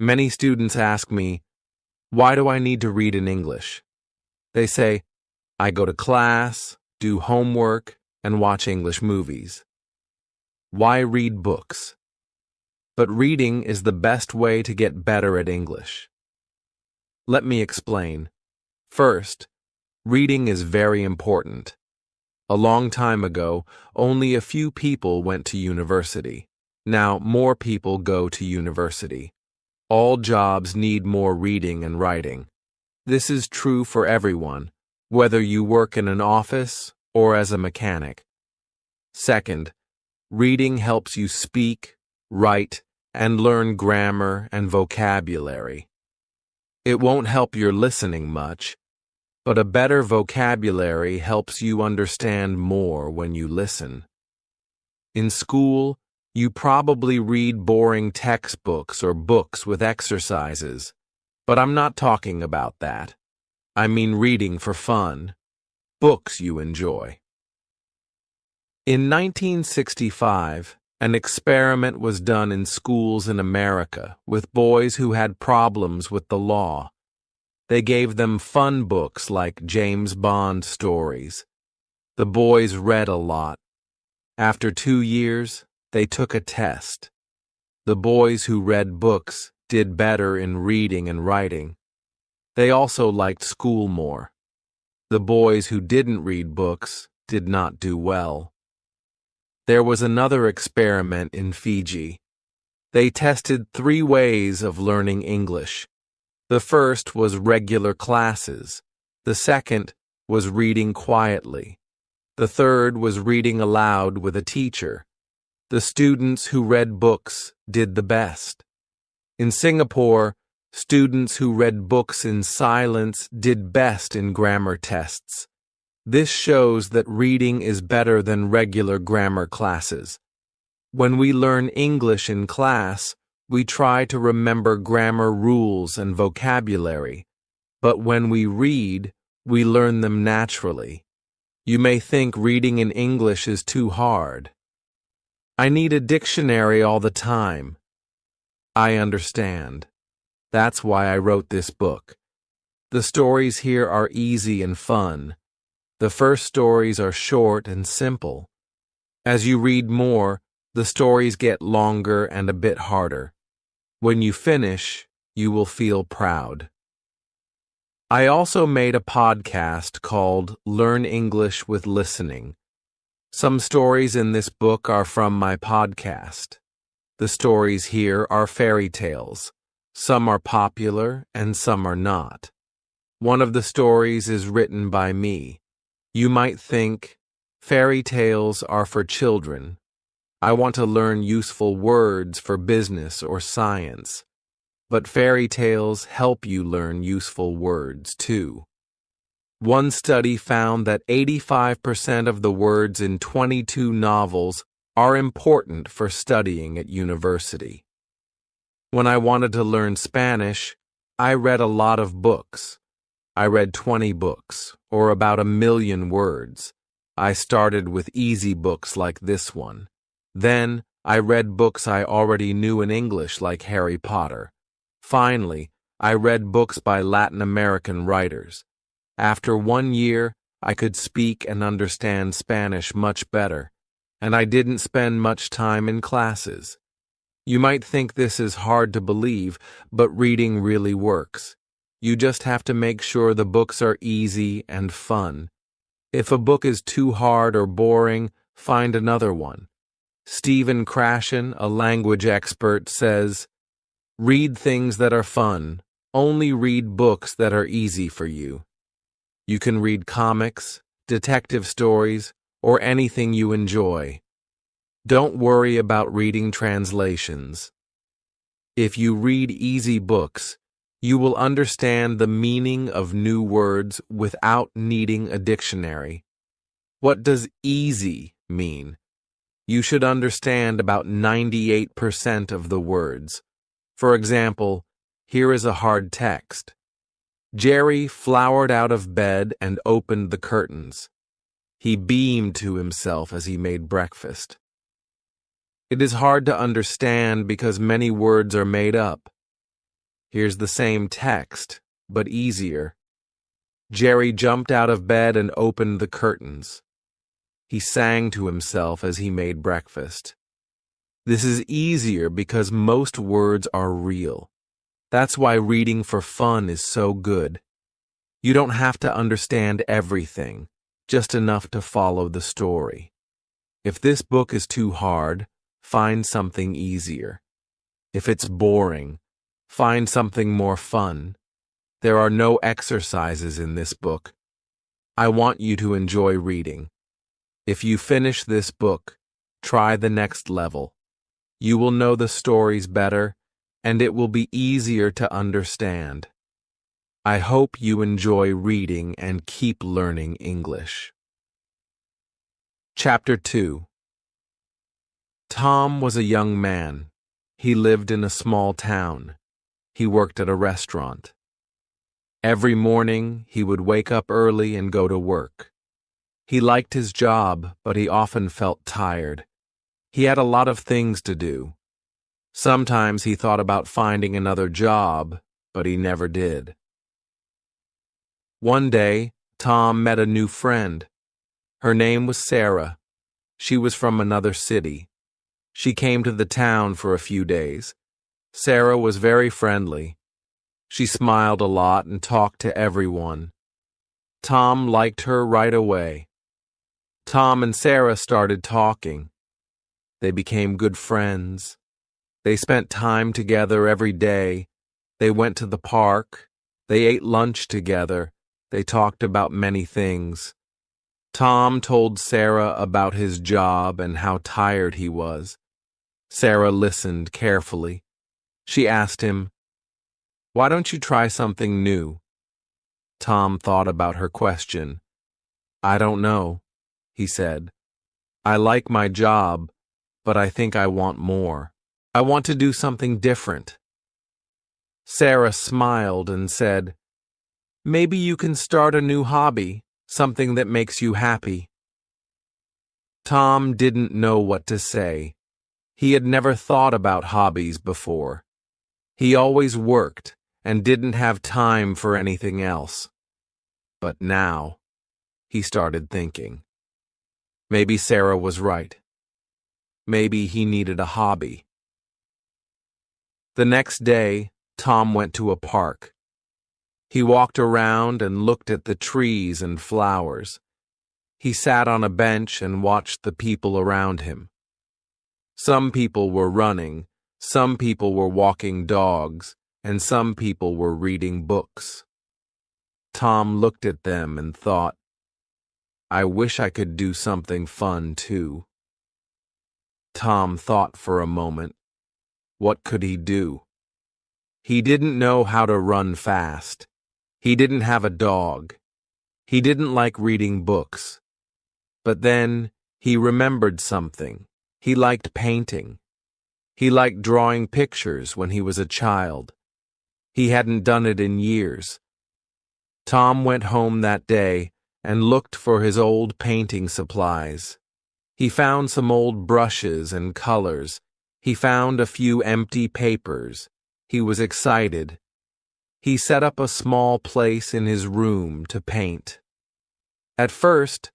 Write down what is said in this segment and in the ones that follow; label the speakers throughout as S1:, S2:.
S1: Many students ask me, why do I need to read in English? They say, I go to class, do homework, and watch English movies. Why read books? But reading is the best way to get better at English. Let me explain. First, reading is very important. A long time ago, only a few people went to university. Now, more people go to university. All jobs need more reading and writing. This is true for everyone, whether you work in an office or as a mechanic. Second, reading helps you speak, write, and learn grammar and vocabulary. It won't help your listening much, but a better vocabulary helps you understand more when you listen. In school, you probably read boring textbooks or books with exercises, but I'm not talking about that. I mean reading for fun, books you enjoy. In 1965, an experiment was done in schools in America with boys who had problems with the law. They gave them fun books like James Bond stories. The boys read a lot. After 2 years, they took a test. The boys who read books did better in reading and writing. They also liked school more. The boys who didn't read books did not do well. There was another experiment in Fiji. They tested 3 ways of learning English. The first was regular classes. The second was reading quietly. The third was reading aloud with a teacher. The students who read books did the best. In Singapore, students who read books in silence did best in grammar tests. This shows that reading is better than regular grammar classes. When we learn English in class, we try to remember grammar rules and vocabulary, but when we read, we learn them naturally. You may think reading in English is too hard. I need a dictionary all the time. I understand. That's why I wrote this book. The stories here are easy and fun. The first stories are short and simple. As you read more, the stories get longer and a bit harder. When you finish, you will feel proud. I also made a podcast called Learn English with Listening. Some stories in this book are from my podcast. The stories here are fairy tales. Some are popular and some are not. One of the stories is written by me. You might think, fairy tales are for children. I want to learn useful words for business or science. But fairy tales help you learn useful words too. One study found that 85% of the words in 22 novels are important for studying at university. When I wanted to learn Spanish, I read a lot of books. I read 20 books, or about 1 million words. I started with easy books like this one. Then, I read books I already knew in English like Harry Potter. Finally, I read books by Latin American writers. After 1 year, I could speak and understand Spanish much better, and I didn't spend much time in classes. You might think this is hard to believe, but reading really works. You just have to make sure the books are easy and fun. If a book is too hard or boring, find another one. Stephen Krashen, a language expert, says, "Read things that are fun. Only read books that are easy for you." You can read comics, detective stories, or anything you enjoy. Don't worry about reading translations. If you read easy books, you will understand the meaning of new words without needing a dictionary. What does easy mean? You should understand about 98% of the words. For example, here is a hard text. Jerry flowered out of bed and opened the curtains. He beamed to himself as he made breakfast. It is hard to understand because many words are made up. Here's the same text, but easier. Jerry jumped out of bed and opened the curtains. He sang to himself as he made breakfast. This is easier because most words are real. That's why reading for fun is so good. You don't have to understand everything, just enough to follow the story. If this book is too hard, find something easier. If it's boring, find something more fun. There are no exercises in this book. I want you to enjoy reading. If you finish this book, try the next level. You will know the stories better, and it will be easier to understand. I hope you enjoy reading and keep learning English. Chapter 2. Tom was a young man. He lived in a small town. He worked at a restaurant. Every morning, he would wake up early and go to work. He liked his job, but he often felt tired. He had a lot of things to do. Sometimes he thought about finding another job, but he never did. One day, Tom met a new friend. Her name was Sarah. She was from another city. She came to the town for a few days. Sarah was very friendly. She smiled a lot and talked to everyone. Tom liked her right away. Tom and Sarah started talking. They became good friends. They spent time together every day. They went to the park. They ate lunch together. They talked about many things. Tom told Sarah about his job and how tired he was. Sarah listened carefully. She asked him, "Why don't you try something new?" Tom thought about her question. "I don't know," he said. "I like my job, but I think I want more. I want to do something different." Sarah smiled and said, "Maybe you can start a new hobby, something that makes you happy." Tom didn't know what to say. He had never thought about hobbies before. He always worked and didn't have time for anything else. But now, he started thinking. Maybe Sarah was right. Maybe he needed a hobby. The next day, Tom went to a park. He walked around and looked at the trees and flowers. He sat on a bench and watched the people around him. Some people were running, some people were walking dogs, and some people were reading books. Tom looked at them and thought, "I wish I could do something fun too." Tom thought for a moment. What could he do? He didn't know how to run fast. He didn't have a dog. He didn't like reading books. But then he remembered something. He liked painting. He liked drawing pictures when he was a child. He hadn't done it in years. Tom went home that day and looked for his old painting supplies. He found some old brushes and colors. He found a few empty papers. He was excited. He set up a small place in his room to paint. At first,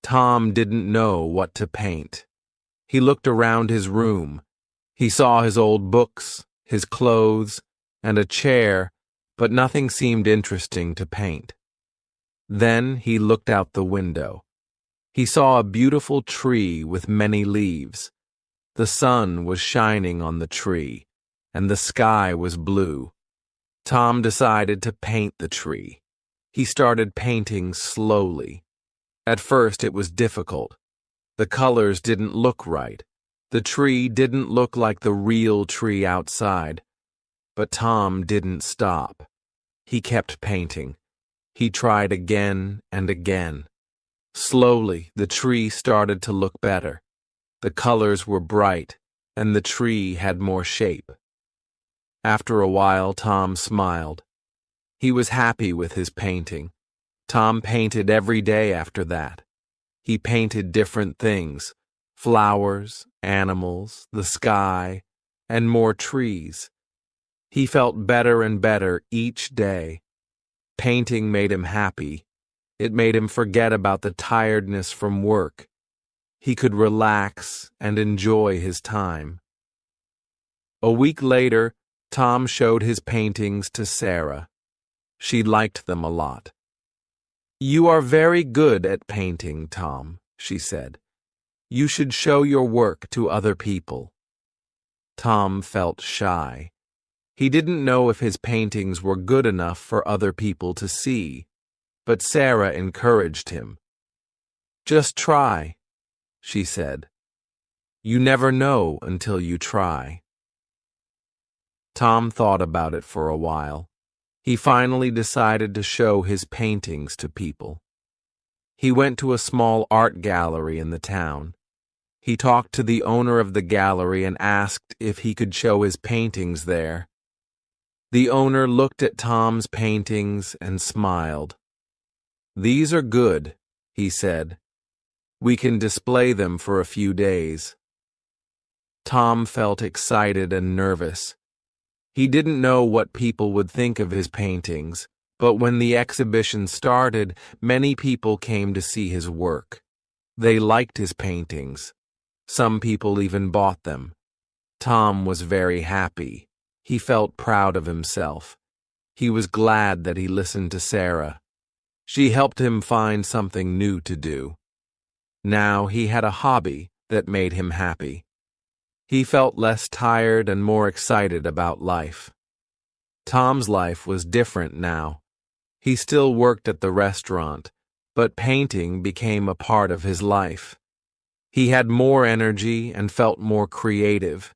S1: Tom didn't know what to paint. He looked around his room. He saw his old books, his clothes, and a chair, but nothing seemed interesting to paint. Then he looked out the window. He saw a beautiful tree with many leaves. The sun was shining on the tree, and the sky was blue. Tom decided to paint the tree. He started painting slowly. At first it was difficult. The colors didn't look right. The tree didn't look like the real tree outside. But Tom didn't stop. He kept painting. He tried again and again. Slowly, the tree started to look better. The colors were bright, and the tree had more shape. After a while, Tom smiled. He was happy with his painting. Tom painted every day after that. He painted different things: flowers, animals, the sky, and more trees. He felt better and better each day. Painting made him happy. It made him forget about the tiredness from work. He could relax and enjoy his time. A week later, Tom showed his paintings to Sarah. She liked them a lot. "You are very good at painting, Tom," she said. "You should show your work to other people." Tom felt shy. He didn't know if his paintings were good enough for other people to see, but Sarah encouraged him. "Just try," she said. "You never know until you try." Tom thought about it for a while. He finally decided to show his paintings to people. He went to a small art gallery in the town. He talked to the owner of the gallery and asked if he could show his paintings there. The owner looked at Tom's paintings and smiled. "These are good," he said. "We can display them for a few days." Tom felt excited and nervous. He didn't know what people would think of his paintings, but when the exhibition started, many people came to see his work. They liked his paintings. Some people even bought them. Tom was very happy. He felt proud of himself. He was glad that he listened to Sarah. She helped him find something new to do. Now he had a hobby that made him happy. He felt less tired and more excited about life. Tom's life was different now. He still worked at the restaurant, but painting became a part of his life. He had more energy and felt more creative.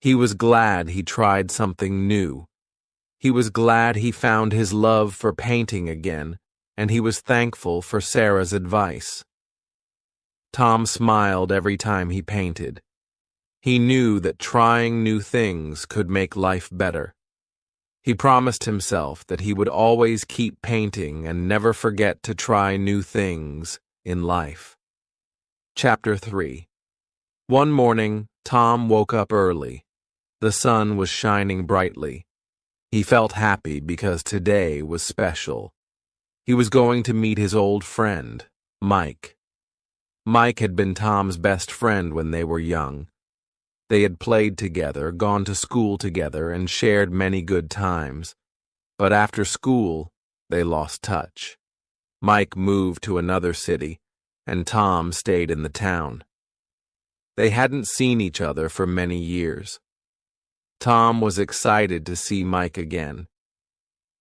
S1: He was glad he tried something new. He was glad he found his love for painting again, and he was thankful for Sarah's advice. Tom smiled every time he painted. He knew that trying new things could make life better. He promised himself that he would always keep painting and never forget to try new things in life. Chapter 3. One morning, Tom woke up early. The sun was shining brightly. He felt happy because today was special. He was going to meet his old friend, Mike. Mike had been Tom's best friend when they were young. They had played together, gone to school together, and shared many good times. But after school, they lost touch. Mike moved to another city, and Tom stayed in the town. They hadn't seen each other for many years. Tom was excited to see Mike again.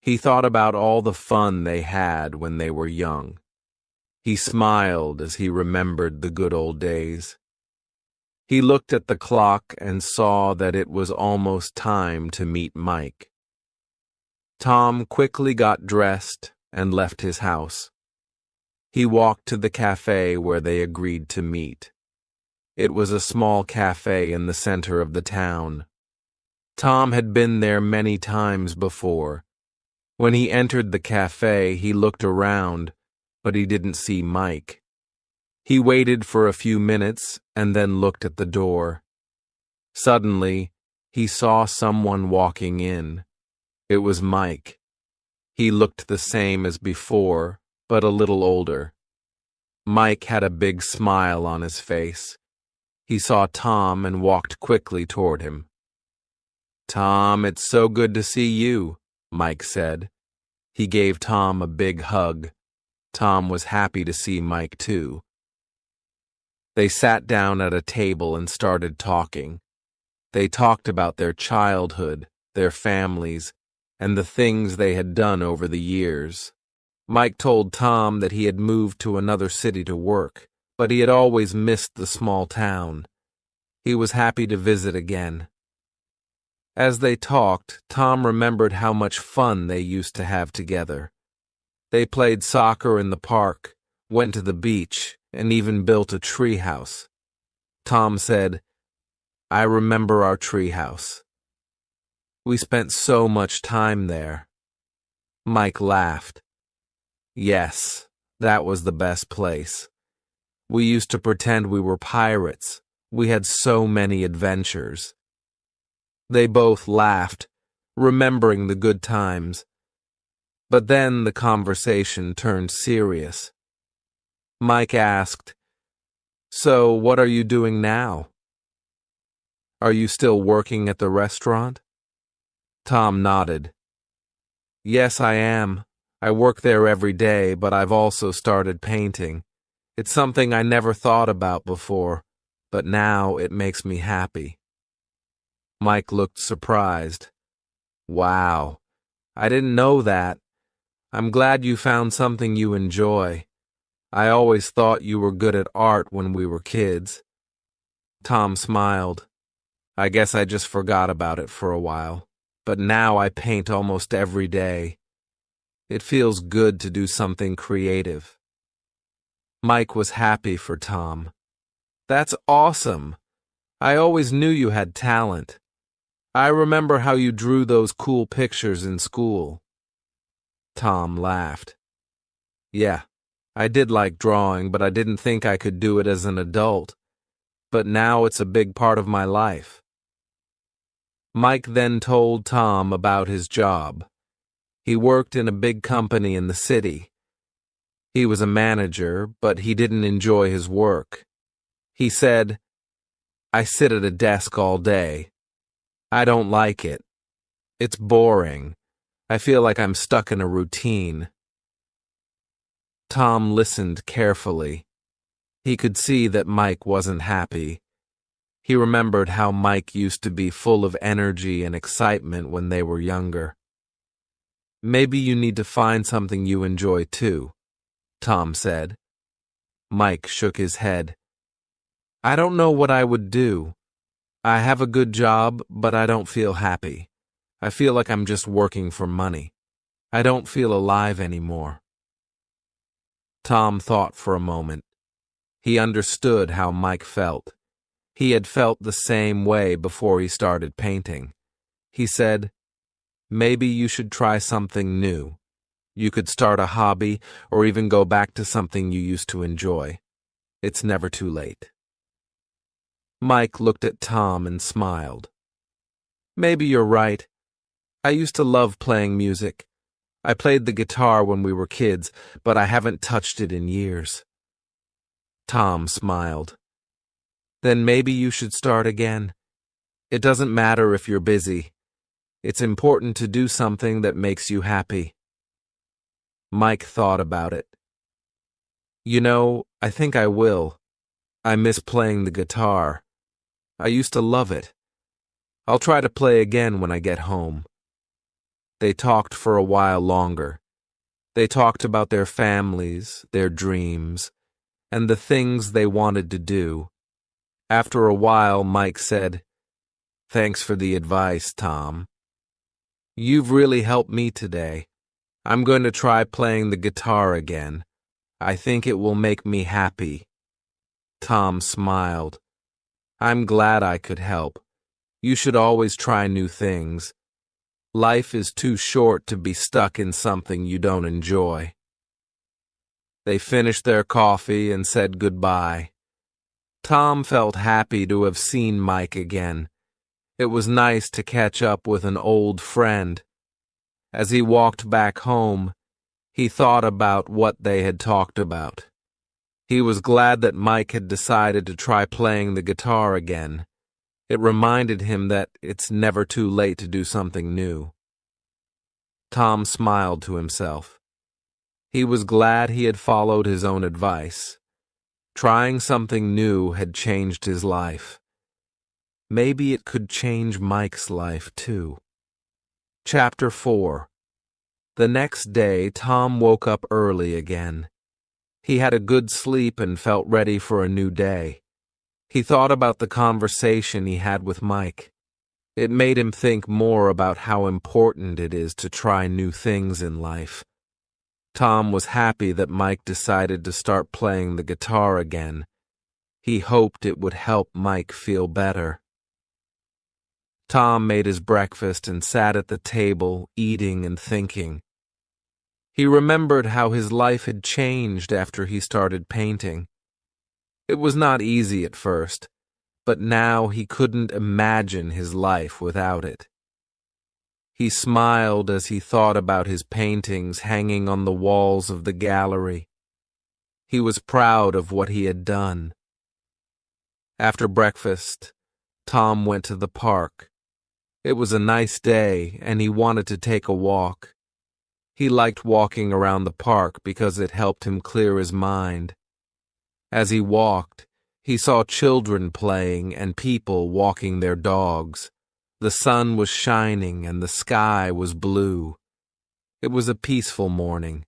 S1: He thought about all the fun they had when they were young. He smiled as he remembered the good old days. He looked at the clock and saw that it was almost time to meet Mike. Tom quickly got dressed and left his house. He walked to the cafe where they agreed to meet. It was a small cafe in the center of the town. Tom had been there many times before. When he entered the cafe, he looked around, but he didn't see Mike. He waited for a few minutes and then looked at the door. Suddenly, he saw someone walking in. It was Mike. He looked the same as before, but a little older. Mike had a big smile on his face. He saw Tom and walked quickly toward him. "Tom, it's so good to see you," Mike said. He gave Tom a big hug. Tom was happy to see Mike too. They sat down at a table and started talking. They talked about their childhood, their families, and the things they had done over the years. Mike told Tom that he had moved to another city to work, but he had always missed the small town. He was happy to visit again. As they talked, Tom remembered how much fun they used to have together. They played soccer in the park, went to the beach, and even built a tree house. Tom said, "I remember our tree house. We spent so much time there." Mike laughed. "Yes, that was the best place. We used to pretend we were pirates. We had so many adventures." They both laughed, remembering the good times. But then the conversation turned serious. Mike asked, "So what are you doing now? Are you still working at the restaurant?" Tom nodded. "Yes, I am. I work there every day, but I've also started painting. It's something I never thought about before, but now it makes me happy." Mike looked surprised. "Wow, I didn't know that. I'm glad you found something you enjoy. I always thought you were good at art when we were kids." Tom smiled. "I guess I just forgot about it for a while, but now I paint almost every day. It feels good to do something creative." Mike was happy for Tom. "That's awesome. I always knew you had talent. I remember how you drew those cool pictures in school." Tom laughed. "Yeah, I did like drawing, but I didn't think I could do it as an adult. But now it's a big part of my life." Mike then told Tom about his job. He worked in a big company in the city. He was a manager, but he didn't enjoy his work. He said, "I sit at a desk all day. I don't like it. It's boring. I feel like I'm stuck in a routine." Tom listened carefully. He could see that Mike wasn't happy. He remembered how Mike used to be full of energy and excitement when they were younger. "Maybe you need to find something you enjoy too," Tom said. Mike shook his head. "I don't know what I would do. I have a good job, but I don't feel happy. I feel like I'm just working for money. I don't feel alive anymore." Tom thought for a moment. He understood how Mike felt. He had felt the same way before he started painting. He said, "Maybe you should try something new. You could start a hobby or even go back to something you used to enjoy. It's never too late." Mike looked at Tom and smiled. "Maybe you're right. I used to love playing music. I played the guitar when we were kids, but I haven't touched it in years." Tom smiled. "Then maybe you should start again. It doesn't matter if you're busy. It's important to do something that makes you happy." Mike thought about it. "You know, I think I will. I miss playing the guitar. I used to love it. I'll try to play again when I get home." They talked for a while longer. They talked about their families, their dreams, and the things they wanted to do. After a while, Mike said, "Thanks for the advice, Tom. You've really helped me today. I'm going to try playing the guitar again. I think it will make me happy." Tom smiled. "I'm glad I could help. You should always try new things. Life is too short to be stuck in something you don't enjoy." They finished their coffee and said goodbye. Tom felt happy to have seen Mike again. It was nice to catch up with an old friend. As he walked back home, he thought about what they had talked about. He was glad that Mike had decided to try playing the guitar again. It reminded him that it's never too late to do something new. Tom smiled to himself. He was glad he had followed his own advice. Trying something new had changed his life. Maybe it could change Mike's life too. Chapter 4. The next day, Tom woke up early again. He had a good sleep and felt ready for a new day. He thought about the conversation he had with Mike. It made him think more about how important it is to try new things in life. Tom was happy that Mike decided to start playing the guitar again. He hoped it would help Mike feel better. Tom made his breakfast and sat at the table, eating and thinking. He remembered how his life had changed after he started painting. It was not easy at first, but now he couldn't imagine his life without it. He smiled as he thought about his paintings hanging on the walls of the gallery. He was proud of what he had done. After breakfast, Tom went to the park. It was a nice day, and he wanted to take a walk. He liked walking around the park because it helped him clear his mind. As he walked, he saw children playing and people walking their dogs. The sun was shining and the sky was blue. It was a peaceful morning.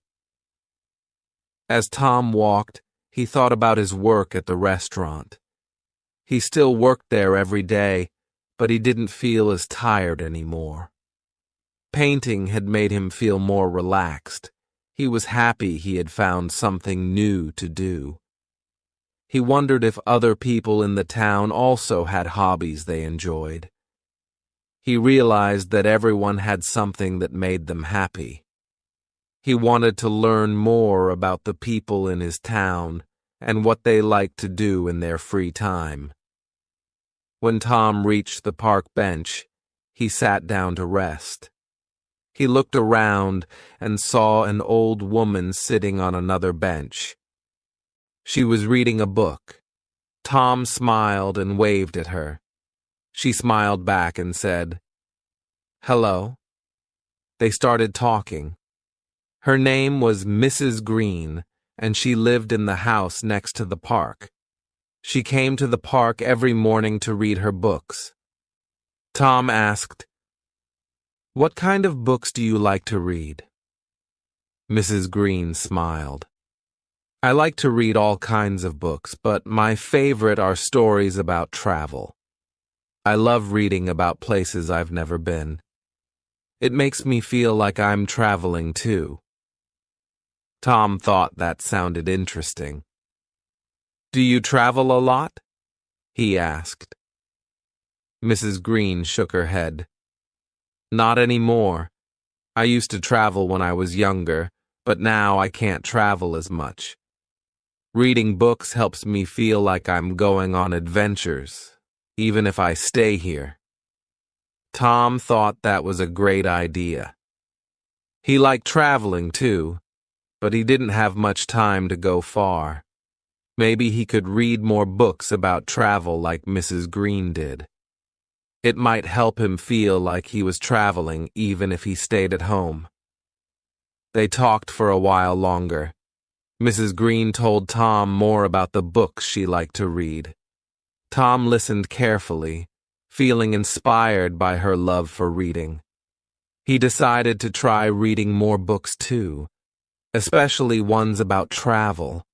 S1: As Tom walked, he thought about his work at the restaurant. He still worked there every day, but he didn't feel as tired anymore. Painting had made him feel more relaxed. He was happy he had found something new to do. He wondered if other people in the town also had hobbies they enjoyed. He realized that everyone had something that made them happy. He wanted to learn more about the people in his town and what they liked to do in their free time. When Tom reached the park bench, he sat down to rest. He looked around and saw an old woman sitting on another bench. She was reading a book. Tom smiled and waved at her. She smiled back and said, "Hello." They started talking. Her name was Mrs. Green, and she lived in the house next to the park. She came to the park every morning to read her books. Tom asked, "What kind of books do you like to read?" Mrs. Green smiled. "I like to read all kinds of books, but my favorite are stories about travel. I love reading about places I've never been. It makes me feel like I'm traveling too." Tom thought that sounded interesting. "Do you travel a lot?" he asked. Mrs. Green shook her head. "Not anymore. I used to travel when I was younger, but now I can't travel as much. Reading books helps me feel like I'm going on adventures, even if I stay here." Tom thought that was a great idea. He liked traveling too, but he didn't have much time to go far. Maybe he could read more books about travel like Mrs. Green did. It might help him feel like he was traveling even if he stayed at home. They talked for a while longer. Mrs. Green told Tom more about the books she liked to read. Tom listened carefully, feeling inspired by her love for reading. He decided to try reading more books too, especially ones about travel.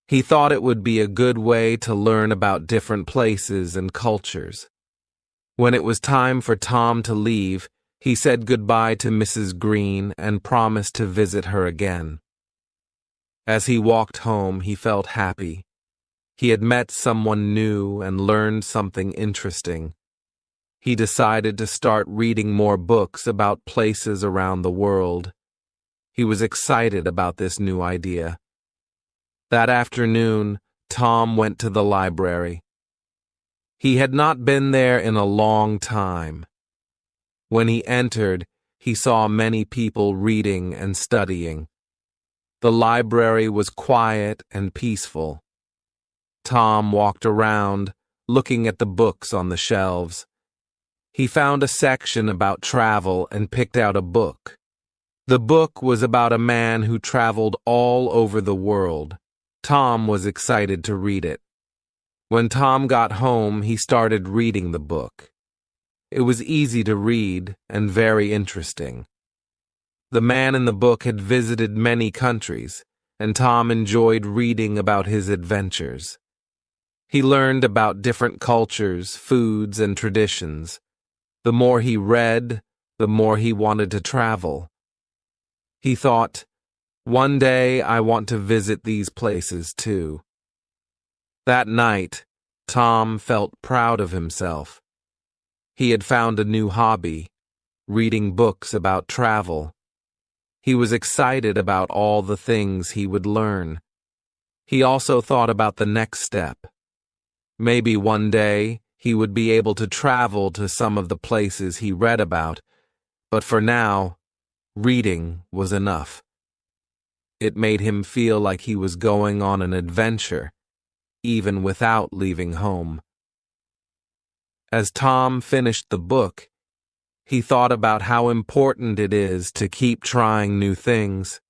S1: He thought it would be a good way to learn about different places and cultures. When it was time for Tom to leave, he said goodbye to Mrs. Green and promised to visit her again. As he walked home, he felt happy. He had met someone new and learned something interesting. He decided to start reading more books about places around the world. He was excited about this new idea. That afternoon, Tom went to the library. He had not been there in a long time. When he entered, he saw many people reading and studying. The library was quiet and peaceful. Tom walked around, looking at the books on the shelves. He found a section about travel and picked out a book. The book was about a man who traveled all over the world. Tom was excited to read it. When Tom got home, he started reading the book. It was easy to read and very interesting. The man in the book had visited many countries, and Tom enjoyed reading about his adventures. He learned about different cultures, foods, and traditions. The more he read, the more he wanted to travel. He thought, "One day I want to visit these places too." That night, Tom felt proud of himself. He had found a new hobby, reading books about travel. He was excited about all the things he would learn. He also thought about the next step. Maybe one day he would be able to travel to some of the places he read about, But for now, reading was enough. It made him feel like he was going on an adventure, even without leaving home. As Tom finished the book, he thought about how important it is to keep trying new things.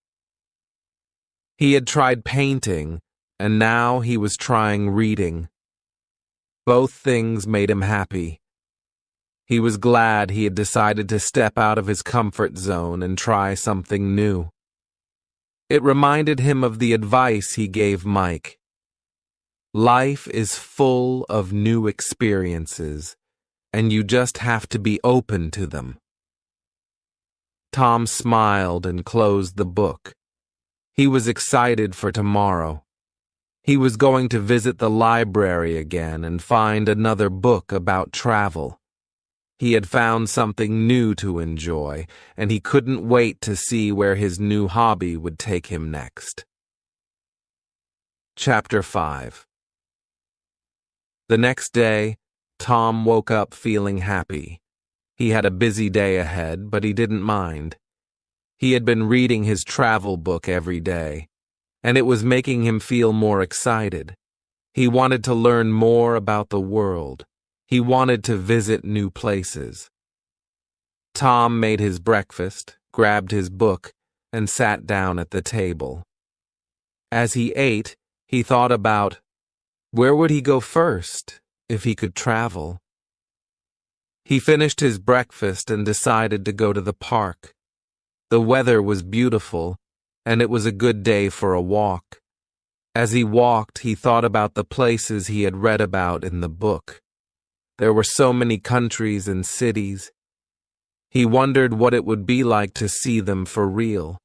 S1: He had tried painting, and now he was trying reading. Both things made him happy. He was glad he had decided to step out of his comfort zone and try something new. It reminded him of the advice he gave Mike. Life is full of new experiences, and you just have to be open to them. Tom smiled and closed the book. He was excited for tomorrow. He was going to visit the library again and find another book about travel. He had found something new to enjoy, and he couldn't wait to see where his new hobby would take him next. Chapter 5. The next day, Tom woke up feeling happy. He had a busy day ahead, but he didn't mind. He had been reading his travel book every day, and it was making him feel more excited. He wanted to learn more about the world. He wanted to visit new places. Tom made his breakfast, grabbed his book, and sat down at the table. As he ate, he thought about where would he go first if he could travel. He finished his breakfast and decided to go to the park. The weather was beautiful, and it was a good day for a walk. As he walked, he thought about the places he had read about in the book. There were so many countries and cities. He wondered what it would be like to see them for real.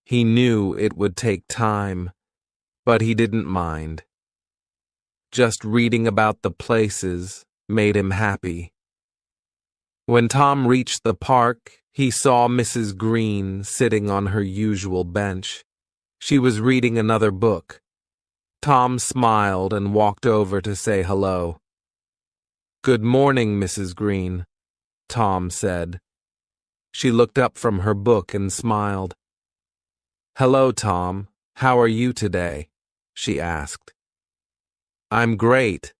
S1: He knew it would take time, but he didn't mind. Just reading about the places made him happy. When Tom reached the park, he saw Mrs. Green sitting on her usual bench. She was reading another book. Tom smiled and walked over to say hello. "Good morning, Mrs. Green," Tom said. She looked up from her book and smiled. "Hello, Tom. How are you today?" she asked. "I'm great,"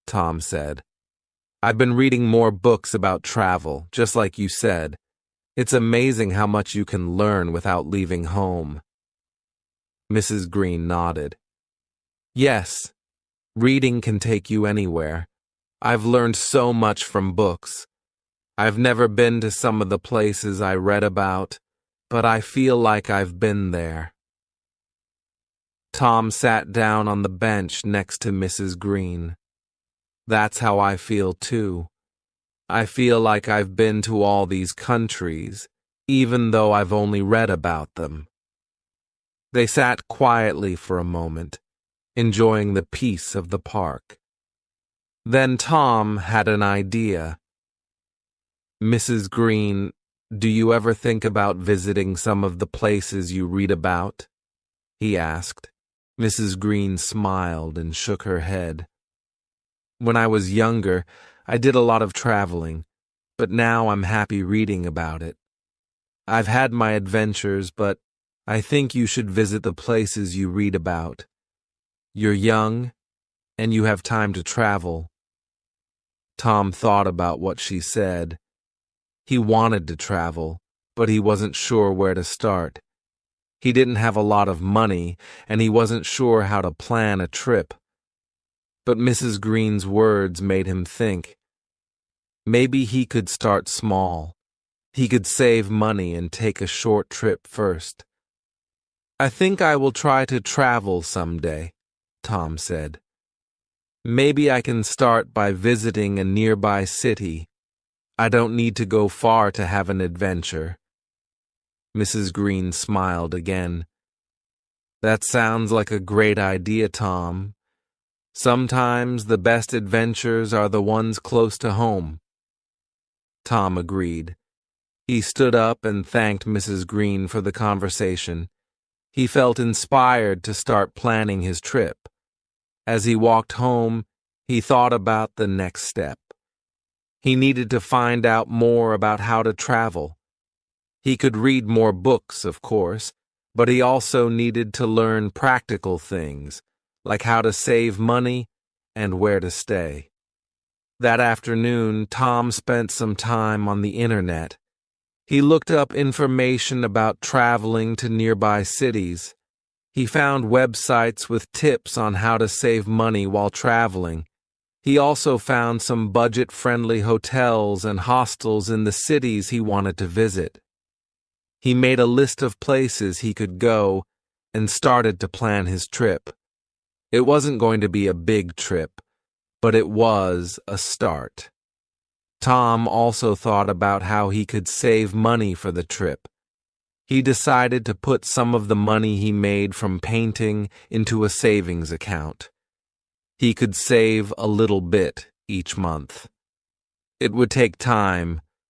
S1: Tom said. "I've been reading more books about travel, just like you said. It's amazing how much you can learn without leaving home." Mrs. Green nodded. "Yes, reading can take you anywhere. I've learned so much from books. I've never been to some of the places I read about, but I feel like I've been there." Tom sat down on the bench next to Mrs. Green. "That's how I feel too. I feel like I've been to all these countries, even though I've only read about them." They sat quietly for a moment, enjoying the peace of the park. Then Tom had an idea. "Mrs. Green, do you ever think about visiting some of the places you read about?" he asked. Mrs. Green smiled and shook her head. "When I was younger, I did a lot of traveling, but now I'm happy reading about it. I've had my adventures, but I think you should visit the places you read about. You're young, and you have time to travel." Tom thought about what she said. He wanted to travel, but he wasn't sure where to start. He didn't have a lot of money, and he wasn't sure how to plan a trip. But Mrs. Green's words made him think. Maybe he could start small. He could save money and take a short trip first. "I think I will try to travel someday," Tom said. "Maybe I can start by visiting a nearby city. I don't need to go far to have an adventure." Mrs. Green smiled again. "That sounds like a great idea, Tom. Sometimes the best adventures are the ones close to home." Tom agreed. He stood up and thanked Mrs. Green for the conversation. He felt inspired to start planning his trip. As he walked home, he thought about the next step. He needed to find out more about how to travel. He could read more books, of course, but he also needed to learn practical things, like how to save money and where to stay. That afternoon, Tom spent some time on the internet. He looked up information about traveling to nearby cities. He found websites with tips on how to save money while traveling. He also found some budget-friendly hotels and hostels in the cities he wanted to visit. He made a list of places he could go and started to plan his trip. It wasn't going to be a big trip, but it was a start. Tom also thought about how he could save money for the trip. He decided to put some of the money he made from painting into a savings account. He could save a little bit each month. It would take time,